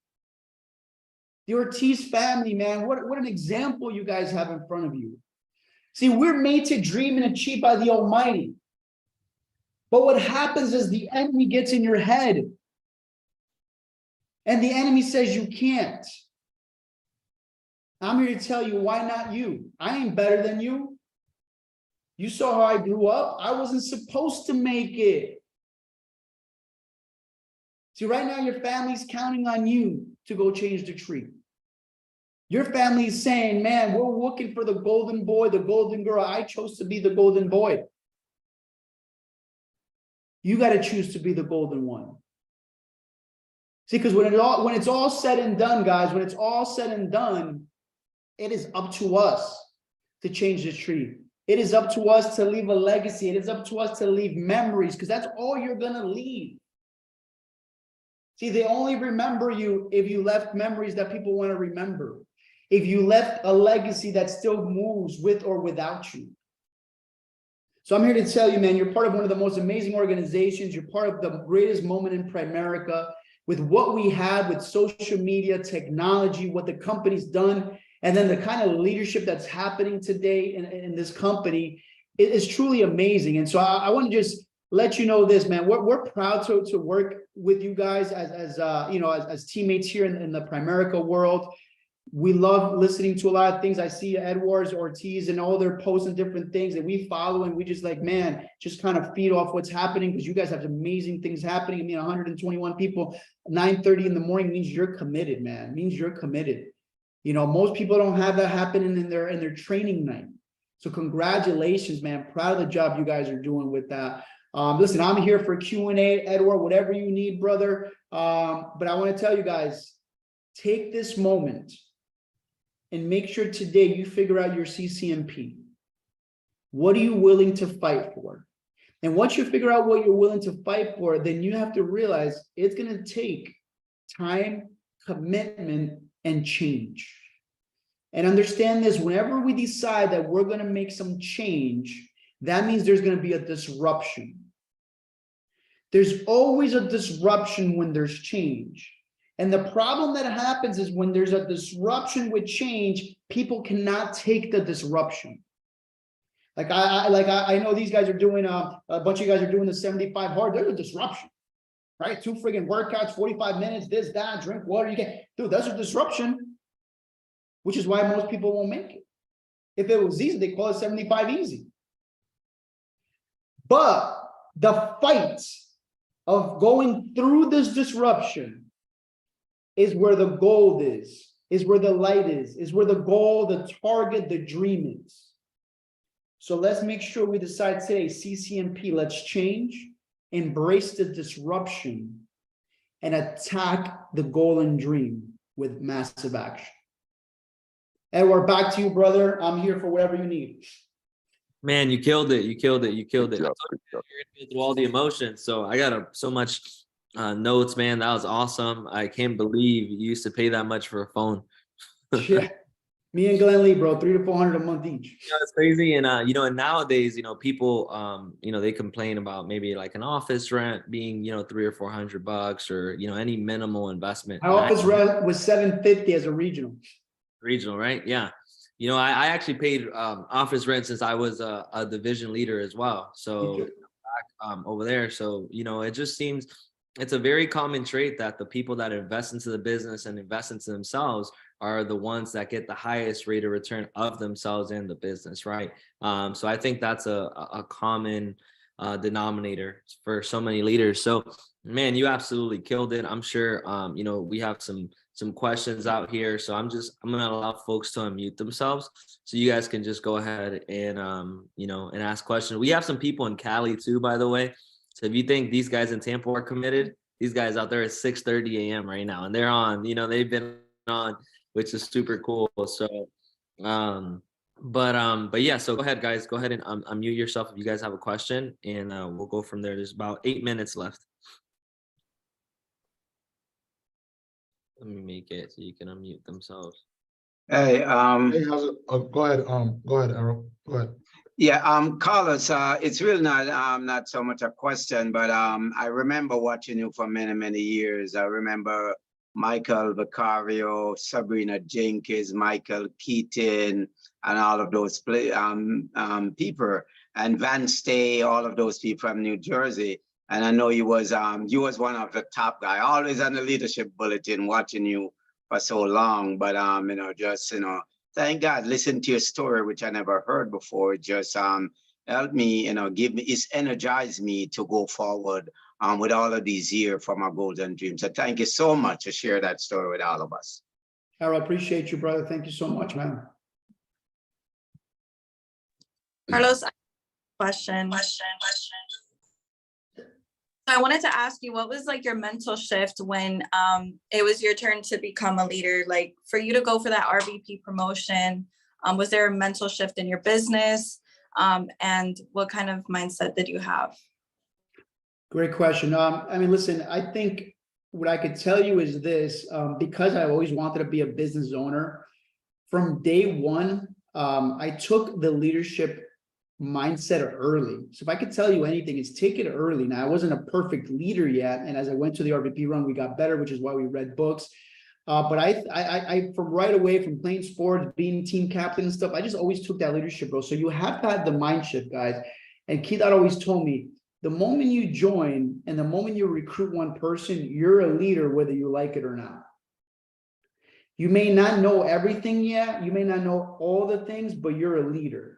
The Ortiz family, man, what an example you guys have in front of you. See, we're made to dream and achieve by the Almighty. But what happens is the enemy gets in your head. And the enemy says you can't. I'm here to tell you, why not you? I ain't better than you. You saw how I grew up. I wasn't supposed to make it. See, right now your family's counting on you to go change the tree. Your family is saying, man, we're looking for the golden boy, the golden girl. I chose to be the golden boy. You got to choose to be the golden one. See, because when it's all said and done, guys, when it's all said and done, it is up to us to change the tree. It is up to us to leave a legacy. It is up to us to leave memories, because that's all you're going to leave. See, they only remember you if you left memories that people want to remember. If you left a legacy that still moves with or without you. So I'm here to tell you, man, you're part of one of the most amazing organizations. You're part of the greatest moment in Primerica. With what we have with social media, technology, what the company's done, and then the kind of leadership that's happening today in this company, it is truly amazing. And so I want to just let you know this, man. We're proud to work with you guys as teammates here in the Primerica world. We love listening to a lot of things. I see Edwards, Ortiz, and all their posts and different things that we follow, and we just like, man, just kind of feed off what's happening, because you guys have amazing things happening. I mean, 121 people, 9:30 in the morning means you're committed, man. It means you're committed. You know, most people don't have that happening in their training night. So congratulations, man. Proud of the job you guys are doing with that. Listen, I'm here for Q&A, Edward, whatever you need, brother. But I want to tell you guys, take this moment and make sure today you figure out your CCMP. What are you willing to fight for? And once you figure out what you're willing to fight for, then you have to realize it's going to take time, commitment, and change. And understand this, whenever we decide that we're going to make some change, that means there's going to be a disruption. There's always a disruption when there's change. And the problem that happens is when there's a disruption with change, people cannot take the disruption. Like I know these guys are doing, a bunch of you guys are doing the 75 hard. There's a disruption, right? 2 friggin' workouts, 45 minutes, this, that, drink water. You get, dude, that's a disruption, which is why most people won't make it. If it was easy, they call it 75 easy. But the fight of going through this disruption is where the gold is where the light is where the goal, the target, the dream is. So let's make sure we decide today, CCMP, let's change, embrace the disruption, and attack the goal and dream with massive action. Edward, back to you, brother. I'm here for whatever you need. Man, you killed it. You killed it. You killed it. Good I job, told you good job. you're gonna go through all the emotions. So I got so much notes, man. That was awesome. I can't believe you used to pay that much for a phone. Yeah. Me and Glenn Lee, bro, $300 to $400 a month each. You know, it's crazy. And, and nowadays, people, they complain about maybe like an office rent being, $300 or $400 or, any minimal investment. My office rent was $750 as a regional. Regional, right? Yeah. I actually paid office rent since I was a division leader as well. So over there. So, it just seems it's a very common trait that the people that invest into the business and invest into themselves are the ones that get the highest rate of return of themselves and the business, right? So I think that's a common denominator for so many leaders. So, man, you absolutely killed it. I'm sure, we have some questions out here. So I'm gonna allow folks to unmute themselves so you guys can just go ahead and, and ask questions. We have some people in Cali too, by the way. So if you think these guys in Tampa are committed, these guys out there at 6:30 a.m. right now, and they're on, they've been on, which is super cool. So, but yeah, so go ahead, guys, go ahead and unmute yourself if you guys have a question, and we'll go from there. There's about 8 minutes left. Let me make it so you can unmute themselves. Hey, Hey, how's it? Go ahead, Errol. Go ahead. yeah, Carlos, it's really not so much a question, but I remember watching you for many, many years. I remember Michael Vicario, Sabrina Jenkins, Michael Keaton, and all of those people, and Van Stay, all of those people from New Jersey. And I know you was one of the top guy, always on the leadership bulletin, watching you for so long. But thank God, listen to your story, which I never heard before. It just helped me, it's energized me to go forward with all of these years for my goals and dreams. So thank you so much to share that story with all of us. Harold, appreciate you, brother. Thank you so much, man. Carlos, question. So I wanted to ask you, what was like your mental shift when it was your turn to become a leader? Like for you to go for that RVP promotion, was there a mental shift in your business? And what kind of mindset did you have? Great question. Listen, I think what I could tell you is this, because I always wanted to be a business owner, from day one, I took the leadership mindset early. So if I could tell you anything, it's take it early. Now, I wasn't a perfect leader yet. And as I went to the RVP run, we got better, which is why we read books. But I from right away, from playing sports, being team captain and stuff, I just always took that leadership role. So you have to have the mind shift, guys. And Keith always told me, the moment you join and the moment you recruit one person, you're a leader, whether you like it or not. You may not know everything yet. You may not know all the things, but you're a leader.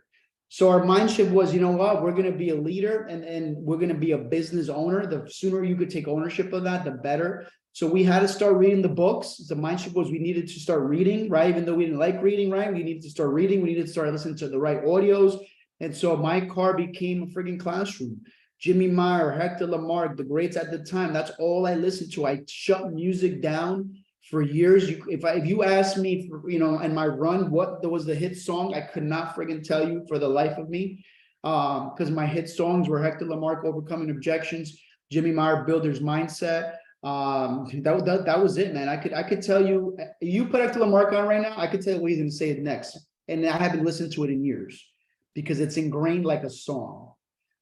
So our mind shift was, you know what, we're going to be a leader and we're going to be a business owner. The sooner you could take ownership of that, the better. So we had to start reading the books. The mind shift was we needed to start reading, right? Even though we didn't like reading, right? We needed to start reading. We needed to start listening to the right audios. And so my car became a freaking classroom. Jimmy Meyer, Hector Lamarck, the greats at the time. That's all I listened to. I shut music down for years. If you ask me, in my run, what was the hit song, I could not friggin' tell you for the life of me, because my hit songs were Hector Lamarck, Overcoming Objections, Jimmy Meyer, Builder's Mindset. That was it, man. I could tell you. You put Hector Lamarck on right now, I could tell you what he's gonna say next, and I haven't listened to it in years because it's ingrained like a song.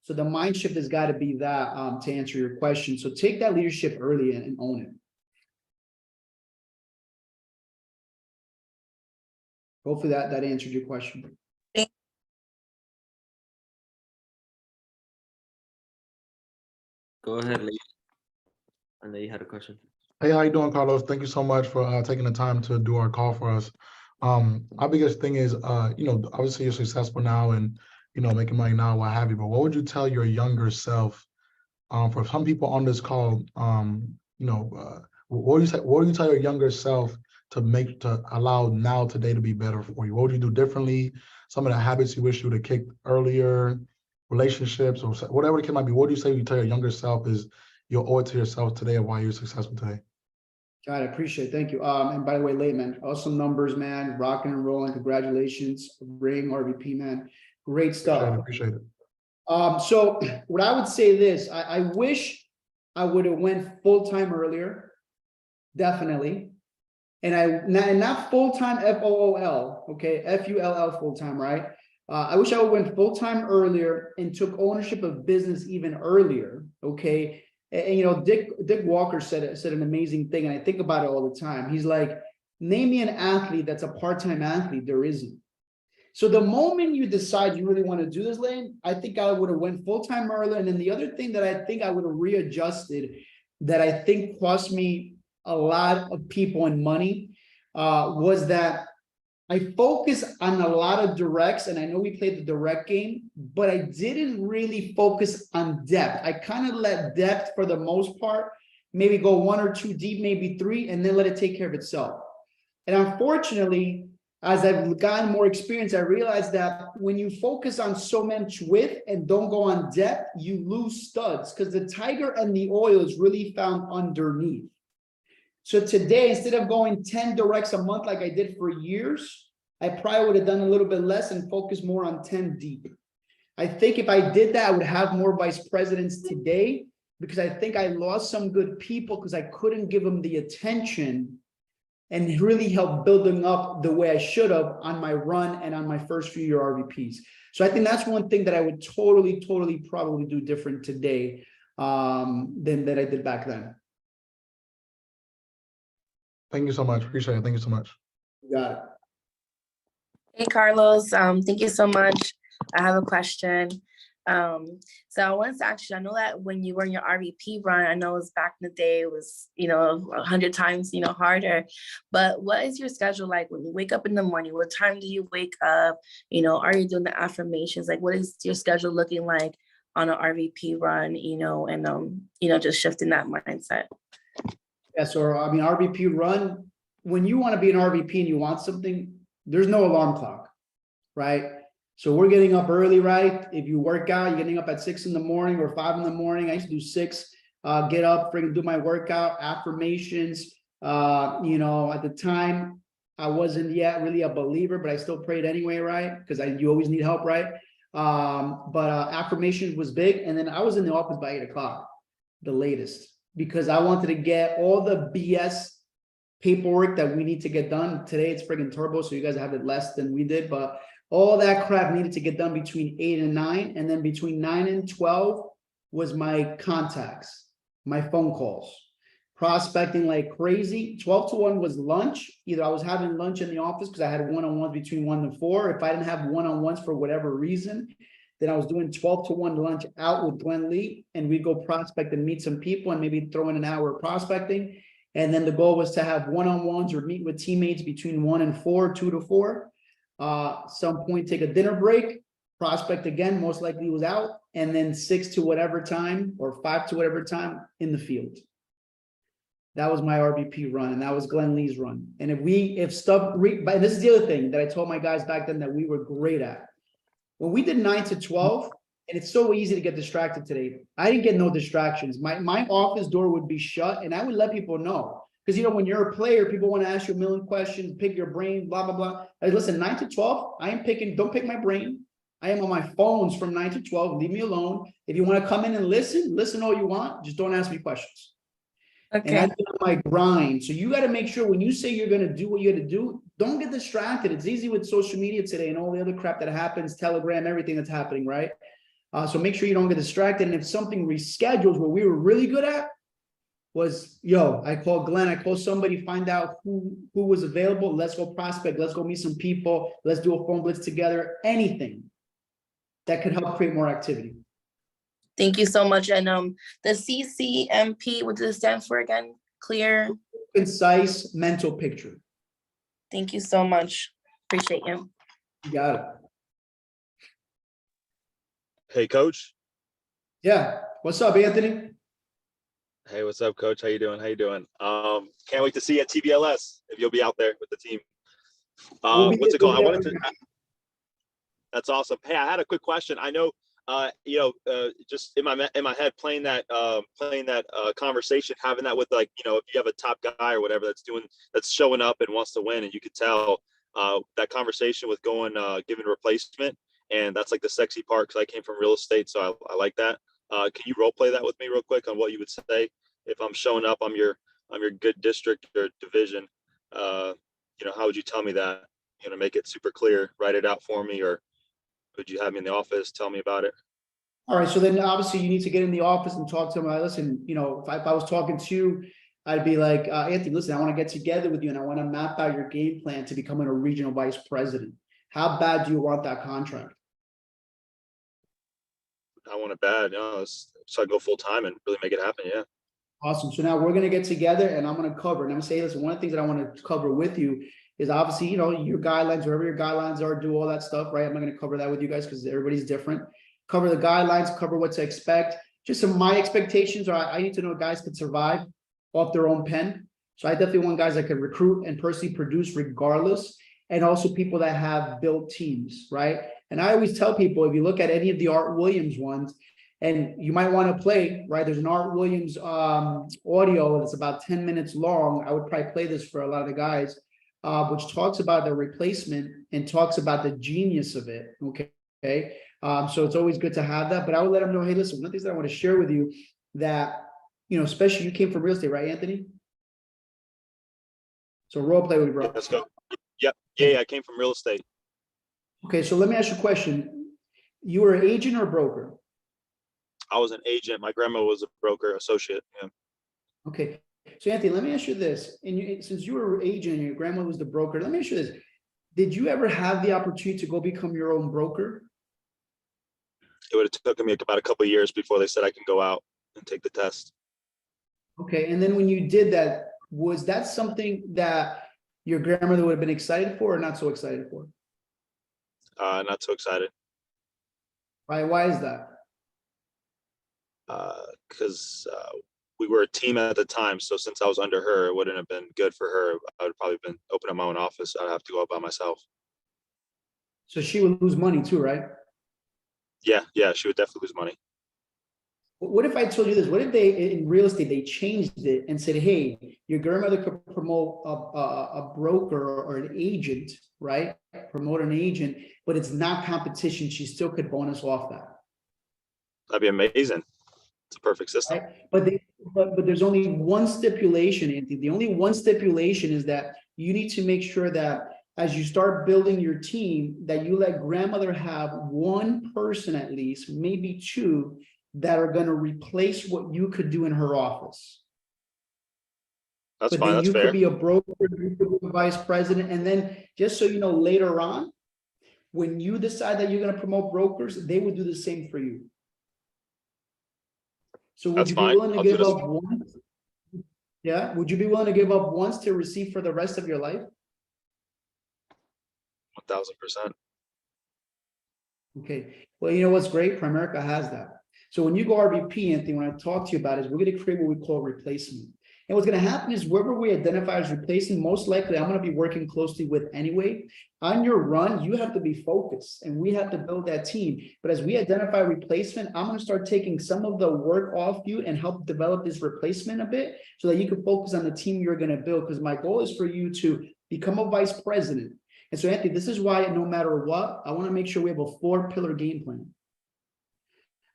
So the mind shift has got to be that, to answer your question. So take that leadership early and own it. Hopefully that answered your question. Go ahead, Lee. I know you had a question. Hey, how you doing, Carlos? Thank you so much for taking the time to do our call for us. Our biggest thing is, obviously you're successful now and, making money now, what have you, but what would you tell your younger self? For some people on this call, what do you tell your younger self to allow now today to be better for you? What would you do differently? Some of the habits you wish you would have kicked earlier, relationships, or whatever it might be. What do you say you tell your younger self is you'll owe it to yourself today of why you're successful today? God, I appreciate it. Thank you. And by the way, Late, man, awesome numbers, man. Rocking and rolling. Congratulations. Ring, RVP, man. Great stuff. Appreciate it. So what I would say this, I wish I would have went full-time earlier, definitely. And not full-time FOOL, okay, FULL full-time, right? I wish I would went full-time earlier and took ownership of business even earlier, okay? And Dick Walker said an amazing thing, and I think about it all the time. He's like, name me an athlete that's a part-time athlete. There isn't. So the moment you decide you really want to do this, Lane, I think I would have went full-time earlier. And then the other thing that I think I would have readjusted that I think cost me a lot of people and money was that I focused on a lot of directs, and I know we played the direct game, but I didn't really focus on depth. I kind of let depth, for the most part, maybe go 1 or 2 deep, maybe 3, and then let it take care of itself. And unfortunately, as I've gotten more experience, I realized that when you focus on so much width and don't go on depth, you lose studs, because the tiger and the oil is really found underneath. So today, instead of going 10 directs a month like I did for years, I probably would have done a little bit less and focused more on 10 deep. I think if I did that, I would have more vice presidents today, because I think I lost some good people because I couldn't give them the attention and really help building up the way I should have on my run and on my first few year RVPs. So I think that's one thing that I would totally probably do different today than that I did back then. Thank you so much. Appreciate it. Thank you so much. You got it. Hey, Carlos, thank you so much. I have a question. So I wanted to ask you, I know that when you were in your RVP run, I know it was back in the day, it was, 100 times, harder, but what is your schedule like when you wake up in the morning? What time do you wake up? Are you doing the affirmations? Like, what is your schedule looking like on an RVP run, and, just shifting that mindset? Yeah, so RVP run, when you want to be an RVP and you want something, there's no alarm clock, right? So we're getting up early, right? If you work out, you're getting up at 6 in the morning or 5 in the morning. I used to do 6, get up, freaking do my workout, affirmations. At the time, I wasn't yet really a believer, but I still prayed anyway, right? Because you always need help, right? But affirmations was big. And then I was in the office by 8 o'clock, the latest, because I wanted to get all the BS paperwork that we need to get done. Today it's freaking turbo, so you guys have it less than we did, but all that crap needed to get done between 8 and 9, and then between 9 and 12 was my contacts, my phone calls, prospecting like crazy. 12 to 1 was lunch. Either I was having lunch in the office because I had one-on-ones between 1 and 4. If I didn't have one-on-ones for whatever reason, then I was doing 12 to 1 lunch out with Glenn Lee, and we'd go prospect and meet some people and maybe throw in an hour of prospecting. And then the goal was to have one-on-ones or meet with teammates between 1 and 4, 2 to 4. Some point, take a dinner break, prospect again, most likely was out, and then 6 to whatever time or 5 to whatever time in the field. That was my RVP run, and that was Glenn Lee's run. And but this is the other thing that I told my guys back then that we were great at. When we did 9 to 12, and it's so easy to get distracted today, I didn't get no distractions. My office door would be shut, and I would let people know. Because, you know, when you're a player, people want to ask you a million questions, pick your brain, blah, blah, blah. Hey, listen, 9 to 12, don't pick my brain. I am on my phones from 9 to 12. Leave me alone. If you want to come in and listen all you want. Just don't ask me questions. And Okay. I've been on my grind. So you got to make sure when you say you're going to do what you got to do, don't get distracted. It's easy with social media today and all the other crap that happens, Telegram, everything that's happening, right? So make sure you don't get distracted. And if something reschedules, what we were really good at was, I called Glenn, I called somebody, find out who was available. Let's go prospect. Let's go meet some people. Let's do a phone blitz together. Anything that could help create more activity. Thank you so much. And the CCMP, what does it stand for again? Clear. Concise mental picture. Thank you so much. Appreciate you. You got it. Hey, Coach. Yeah. What's up, Anthony? Hey, what's up, Coach? How you doing? Can't wait to see you at TBLS if you'll be out there with the team. What's it called? That's awesome. Hey, I had a quick question. I know, just in my head, playing that conversation, having that with, like, if you have a top guy or whatever that's showing up and wants to win, and you could tell that conversation with giving replacement, and that's like the sexy part because I came from real estate, so I like that. Can you role play that with me real quick on what you would say if I'm showing up? I'm your good district or division. How would you tell me that? Make it super clear, write it out for me, or would you have me in the office? Tell me about it. All right. So then obviously you need to get in the office and talk to him. Listen, if I was talking to you, I'd be like, Anthony, listen, I want to get together with you and I want to map out your game plan to becoming a regional vice president. How bad do you want that contract? I want it bad, so I go full time and really make it happen. Yeah. Awesome. So now we're going to get together and I'm going to cover, and I'm going to say, listen, one of the things that I want to cover with you is obviously, your guidelines, wherever your guidelines are, do all that stuff, right? I'm not going to cover that with you guys because everybody's different. Cover the guidelines, cover what to expect. Just some of my expectations are I need to know guys can survive off their own pen. So I definitely want guys that can recruit and personally produce regardless. And also people that have built teams, right? And I always tell people, if you look at any of the Art Williams ones, and you might want to play, right? There's an Art Williams audio that's about 10 minutes long. I would probably play this for a lot of the guys, which talks about the replacement and talks about the genius of it, okay? So it's always good to have that, but I would let them know, hey, listen, one of the things that I want to share with you that, especially you came from real estate, right, Anthony? So role play with you, bro. Yeah, let's go. Yep. Yeah, I came from real estate. Okay, so let me ask you a question. You were an agent or a broker? I was an agent. My grandma was a broker associate. Yeah. Okay, so Anthony, let me ask you this. And since you were an agent and your grandma was the broker, let me ask you this. Did you ever have the opportunity to go become your own broker? It would have taken me about a couple of years before they said I can go out and take the test. Okay, and then when you did that, was that something that your grandmother would have been excited for or not so excited for? Not so excited. Why is that? Because we were a team at the time. So since I was under her, it wouldn't have been good for her. I would probably been open up my own office. I'd have to go out by myself. So she would lose money too, right? Yeah, she would definitely lose money. What if I told you this? What if they, in real estate, they changed it and said, hey, your grandmother could promote a broker or an agent, right? Promote an agent, but it's not competition. She still could bonus off that. That'd be amazing. It's a perfect system. Right? But there's only one stipulation, Anthony. The only one stipulation is that you need to make sure that as you start building your team, that you let grandmother have one person at least, maybe two, that are going to replace what you could do in her office. That's but fine. then That's you fair. could be a broker, you could be a vice president, and then just so you know, later on, when you decide that you're going to promote brokers, they will do the same for you. So would That's you fine. be willing to I'll give do up once? Yeah, would you be willing to give up once to receive for the rest of your life? 1000%. Okay. Well, you know what's great? Primerica has that. So when you go RVP, Anthony, when I talk to you about it, we're going to create what we call replacement. And what's going to happen is whoever we identify as replacing, most likely I'm going to be working closely with anyway. On your run, you have to be focused and we have to build that team. But as we identify replacement, I'm going to start taking some of the work off you and help develop this replacement a bit so that you can focus on the team you're going to build. Because my goal is for you to become a vice president. And so, Anthony, this is why no matter what, I want to make sure we have a 4-pillar game plan.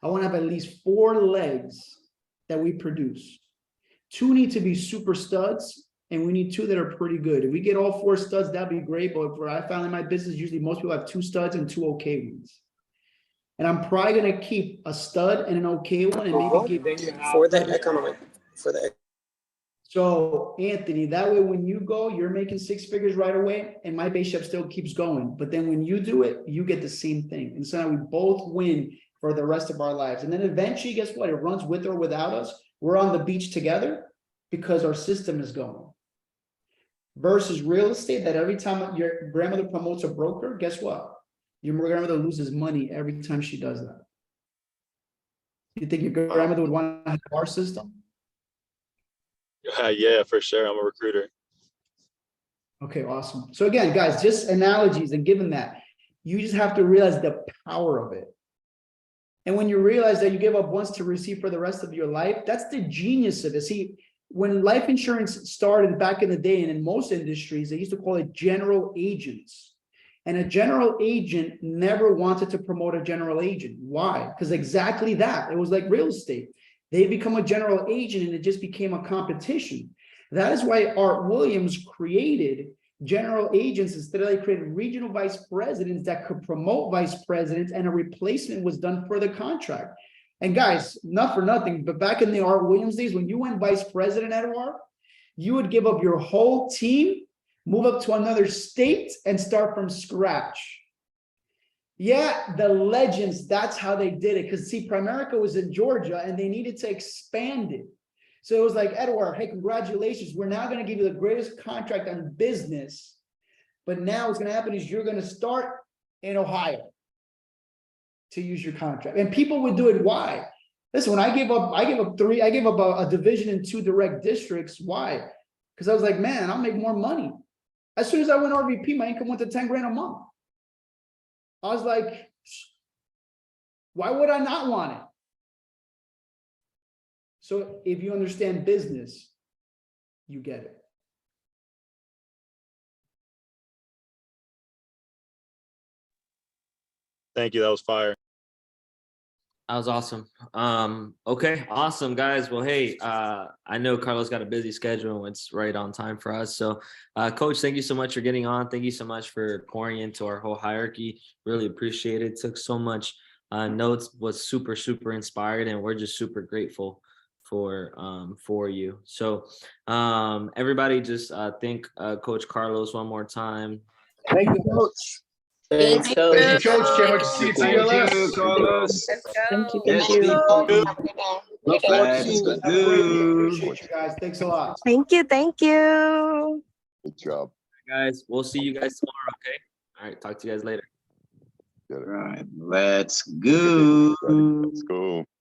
I want to have at least 4 legs that we produce. 2 need to be super studs, and we need 2 that are pretty good. If we get all 4 studs, that'd be great. But for I found in my business, usually most people have 2 studs and 2 okay ones. And I'm probably gonna keep a stud and an okay one, and maybe give for the economic, for the. So Anthony, that way when you go, you're making 6 figures right away, and my base shop still keeps going. But then when you do it, you get the same thing, and so now we both win for the rest of our lives. And then eventually, guess what? It runs with or without us. We're on the beach together because our system is going. Versus real estate, that every time your grandmother promotes a broker, guess what? Your grandmother loses money every time she does that. You think your grandmother would want to have our system? Yeah, for sure. I'm a recruiter. Okay, awesome. So again, guys, just analogies, and given that, you just have to realize the power of it. And when you realize that you give up once to receive for the rest of your life, that's the genius of it. See, when life insurance started back in the day, and in most industries, they used to call it general agents. And a general agent never wanted to promote a general agent. Why? Because exactly that. It was like real estate. They become a general agent and it just became a competition. That is why Art Williams created general agents. Instead of, they created regional vice presidents that could promote vice presidents, and a replacement was done for the contract. And guys, not for nothing, but back in the Art Williams days, when you went vice president, Edward, you would give up your whole team, move up to another state, and start from scratch. Yeah, the legends, that's how they did it. Because see, Primerica was in Georgia and they needed to expand it. So it was like, Edward, hey, congratulations. We're now going to give you the greatest contract on business. But now what's going to happen is you're going to start in Ohio to use your contract. And people would do it. Why? Listen, when I gave up a division in 2 direct districts. Why? Because I was like, man, I'll make more money. As soon as I went RVP, my income went to 10 grand a month. I was like, why would I not want it? So if you understand business, you get it. Thank you. That was fire. That was awesome. Okay, awesome, guys. Well, hey, I know Carlos got a busy schedule and it's right on time for us. So, Coach, thank you so much for getting on. Thank you so much for pouring into our whole hierarchy. Really appreciate it. Took so much notes, was super, super inspired, and we're just super grateful for you. So, everybody just thank Coach Carlos one more time. Thank you, Coach. Thanks, Thank you, Coach. Can't wait to see you Thank you, TLS. Carlos. Thank you. Yes, Thank you. people. Let's Let's do. appreciate you guys. Thanks a lot. Thank you. Thank you. Good job. Guys, we'll see you guys tomorrow. Okay. All right. Talk to you guys later. Get it. Right. Let's go. Let's go.